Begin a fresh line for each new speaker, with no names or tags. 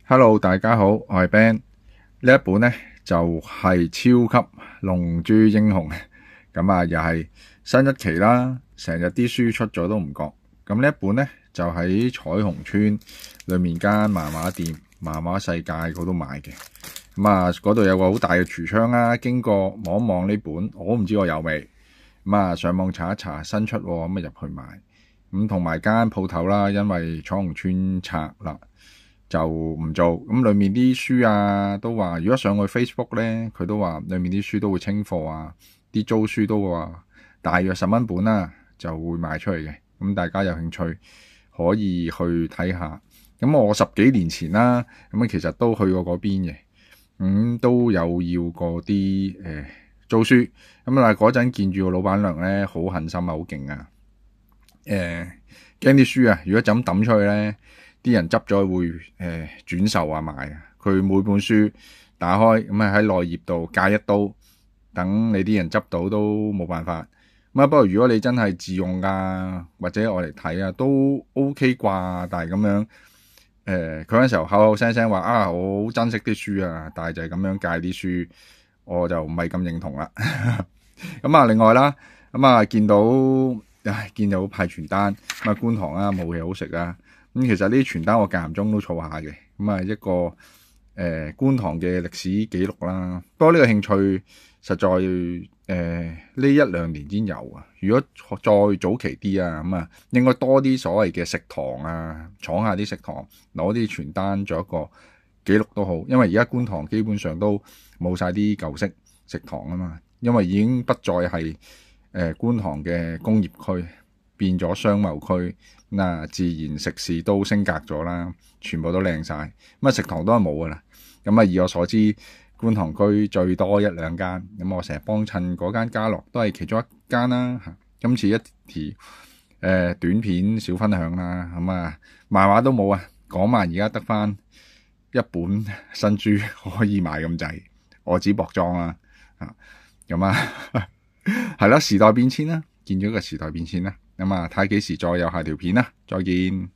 Hello，大家好，我係 Ben。呢一本呢就係超級龍珠英雄，咁啊又係新一期啦。成日啲書出咗都唔覺。咁呢一本呢就喺彩虹村裏面間漫畫店漫畫世界嗰度買嘅。咁啊嗰度有個好大嘅櫥窗啦，經過望一望呢本，我唔知我有未。咁啊上網查一查新出，咁啊入去買。咁同埋間鋪頭啦，因為彩虹村拆啦，就唔做。咁裏面啲書啊都話，如果上去 Facebook 咧，佢都話裏面啲書都會清貨啊，啲租書都話大約10蚊本啦，就會賣出去嘅。咁大家有興趣可以去睇下。咁我10幾年前啦，咁其實都去過嗰邊嘅，都有要過啲租書。咁但係嗰陣見住個老闆娘咧，好狠心啊，好勁啊！驚啲書啊，如果就咁抌出去咧，啲人執咗會轉售啊賣啊。佢每本書打開咁啊喺內頁度界一刀，等你啲人執到都冇辦法。咁啊不過如果你真係自用啊，或者我嚟睇啊，都 OK 啩。但係咁樣佢嗰陣時候口口聲聲話啊，我好珍惜啲書啊，但係就係咁樣界啲書，我就唔係咁認同啦。咁啊另外啦，咁啊見到派傳單，咁啊觀塘啊冇嘢好食啊。咁其實呢啲傳單我間唔中都儲下嘅。咁啊一個觀塘嘅歷史記錄啦。不過呢個興趣實在呢1-2年先有啊。如果再早期啲啊，咁啊應該多啲所謂嘅食堂啊，闖下啲食堂攞啲傳單做一個記錄都好。因為而家觀塘基本上都冇晒啲舊式食堂啊嘛，因為已經不再係觀塘嘅工業區，變咗商貿區，嗱自然食肆都升格咗啦，全部都靚晒。咁啊食堂都係冇噶啦。咁啊以我所知，觀塘區最多1-2間，咁我成日幫襯嗰間家樂都係其中一間啦。今次一條短片小分享啦。咁啊漫畫都冇啊，港漫而家得翻一本新書可以買咁滯，我只薄裝啦。咁啊係啦，時代變遷啦，見咗個時代變遷啦。咁啊睇幾時再有下條片啦，再見。